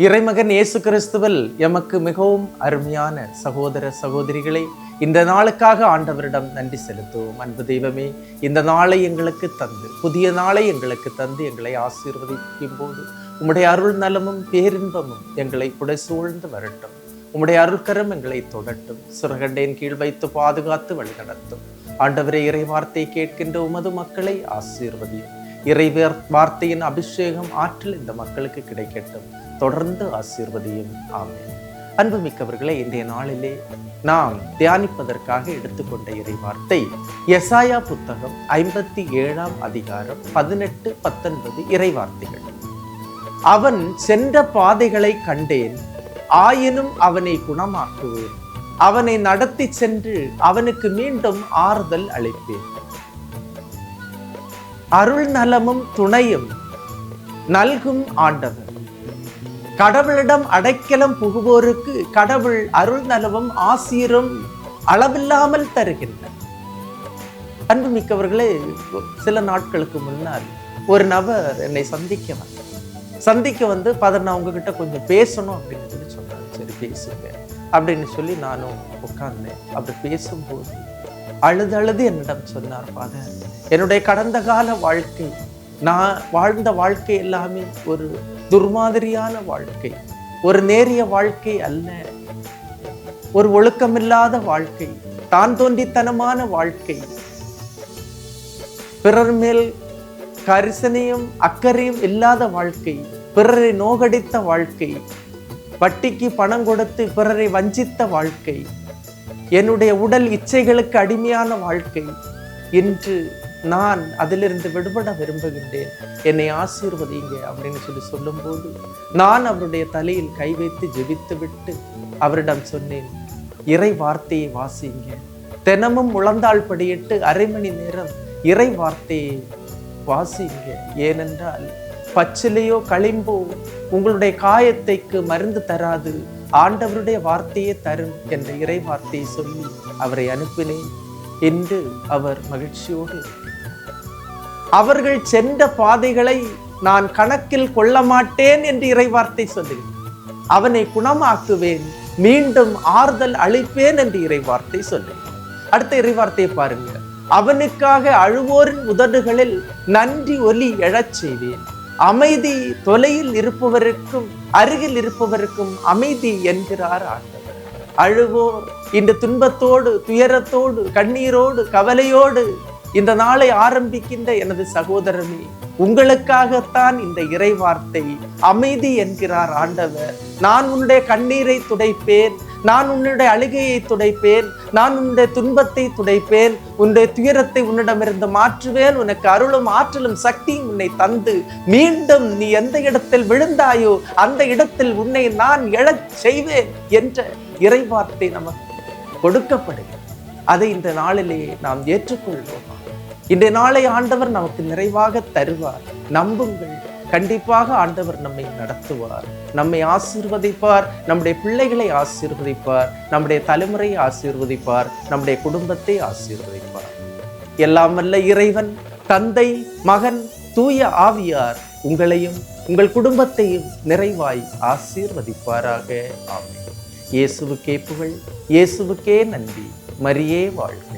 இறைமகன் இயேசு கிறிஸ்துவில் எமக்கு மிகவும் அருமையான சகோதர சகோதரிகளை, இந்த நாளுக்காக ஆண்டவரிடம் நன்றி செலுத்துவோம். அன்பு தெய்வமே, இந்த நாளை எங்களுக்கு தந்து, புதிய நாளை எங்களுக்கு தந்து எங்களை ஆசீர்வதிக்கும் போது உம்முடைய அருள் நலமும் பேரின்பமும் எங்களை புடை சூழ்ந்து வரட்டும். உம்முடைய அருள்கரம் எங்களை தொடட்டும். சுரகண்டையின் கீழ் வைத்து பாதுகாத்து வழி நடத்தும். ஆண்டவரே, இறை வார்த்தை கேட்கின்ற உமது மக்களை ஆசீர்வதியும். இறை வார்த்தையின் அபிஷேகம் ஆற்றல் இந்த மக்களுக்கு கிடைக்கட்டும். தொடர்ந்து ஆசீர்வதியும். ஆமென். அன்புமிக்கவர்களே, இன்றைய நாளிலே நாம் தியானிப்பதற்காக எடுத்துக்கொண்ட இறை வார்த்தை எசாயா புத்தகம் 57ஆம் அதிகாரம் 18-19 இறை வார்த்தைகள். அவன் சென்ற பாதைகளை கண்டேன், ஆயினும் அவனை குணமாக்குவேன். அவனை நடத்தி சென்று அவனுக்கு மீண்டும் ஆறுதல் அளிப்பேன். அருள் நலமும் துணையும் நல்கும் ஆண்டவர். கடவுளிடம் அடைக்கலம் புகுவோருக்கு கடவுள் அருள் நலமும் ஆசீரும் அளவில்லாமல் தருகின்றார். அன்புமிக்கவர்களே, சில நாட்களுக்கு முன்னால் ஒரு நபர் என்னை சந்திக்க வந்து ஃபாதர், நான் உங்ககிட்ட கொஞ்சம் பேசணும் அப்படின்னு சொல்லி சொன்னார். சரி பேசுங்க அப்படின்னு சொல்லி நானும் உட்கார்ந்தேன். அப்படி பேசும்போது அழுது என்னிடம் சொன்னார், ஃபாதர், என்னுடைய கடந்த கால வாழ்க்கை, நான் வாழ்ந்த வாழ்க்கை எல்லாமே ஒரு துர்மாதிரியான வாழ்க்கை, ஒரு நேரிய வாழ்க்கை அல்ல, ஒரு ஒழுக்கமில்லாத வாழ்க்கை, தான் தோன்றித்தனமான வாழ்க்கை, பிறர் மேல் கரிசனையும் அக்கறையும் இல்லாத வாழ்க்கை, பிறரை நோகடித்த வாழ்க்கை, வட்டிக்கு பணம் கொடுத்து பிறரை வஞ்சித்த வாழ்க்கை, என்னுடைய உடல் இச்சைகளுக்கு அடிமையான வாழ்க்கை. இன்று நான் அதிலிருந்து விடுபட விரும்புகின்றேன், என்னை ஆசீர்வதிங்க அப்படின்னு சொல்லும்போது நான் அவருடைய தலையில் கை வைத்து ஜெபித்து விட்டு அவரிடம் சொன்னேன், இறை வார்த்தையை வாசிங்க, தினமும் முழந்தாள் படியிட்டு அரை மணி நேரம் இறை வார்த்தையை வாசிங்க. ஏனென்றால் பச்சிலையோ களிம்போ உங்களுடைய காயத்தைக்கு மருந்து தராது, ஆண்டவருடைய வார்த்தையே தரும் என்ற இறை வார்த்தையை சொல்லி அவரை அனுப்பினேன். என்று அவர் மகிழ்ச்சியோடு, அவர்கள் சென்ற பாதைகளை நான் கணக்கில் கொள்ள மாட்டேன் என்று இறைவார்த்தை சொல்லுகிறேன். அவனை குணமாக்குவேன், மீண்டும் ஆறுதல் அளிப்பேன் என்று இறைவார்த்தை சொல்லுகிறேன். அடுத்த இறைவார்த்தையை பாருங்க. அவனுக்காக அழுவோரின் உதடுகளில் நன்றி ஒலி எழச் செய்வேன். அமைதி தொலையில் இருப்பவருக்கும் அருகில் இருப்பவருக்கும் அமைதி என்கிறார் ஆண்டவர். அழுவோர் இந்த துன்பத்தோடு, துயரத்தோடு, கண்ணீரோடு, கவலையோடு இந்த நாளை ஆரம்பிக்கின்ற எனது சகோதரனே, உங்களுக்காகத்தான் இந்த இறை வார்த்தை. அமைதி என்கிறார் ஆண்டவர். நான் உன்னுடைய கண்ணீரை துடைப்பேன், நான் உன்னுடைய அழுகையை துடைப்பேன், நான் உன்னுடைய துன்பத்தை துடைப்பேன், உன்னுடைய துயரத்தை உன்னிடமிருந்து மாற்றுவேன், உனக்கு அருளும் ஆற்றலும் சக்தியும் உன்னை தந்து மீண்டும் நீ எந்த இடத்தில் விழுந்தாயோ அந்த இடத்தில் உன்னை நான் எழச் செய்வேன் என்ற இறை வார்த்தை நமக்கு கொடுக்கப்படுகிறது. அதை இந்த நாளிலே நாம் ஏற்றுக்கொள்வோம். இன்றைய நாளை ஆண்டவர் நமக்கு நிறைவாக தருவார். நம்புங்கள், கண்டிப்பாக ஆண்டவர் நம்மை நடத்துவார், நம்மை ஆசீர்வதிப்பார், நம்முடைய பிள்ளைகளை ஆசீர்வதிப்பார், நம்முடைய தலைமுறையை ஆசீர்வதிப்பார், நம்முடைய குடும்பத்தை ஆசீர்வதிப்பார். எல்லாம் வல்ல இறைவன், தந்தை, மகன், தூய ஆவியார் உங்களையும் உங்கள் குடும்பத்தையும் நிறைவாய் ஆசீர்வதிப்பாராக. ஆமென். இயேசுவுக்கே புகழ், இயேசுவுக்கே நன்றி. மரியே வாழ்க.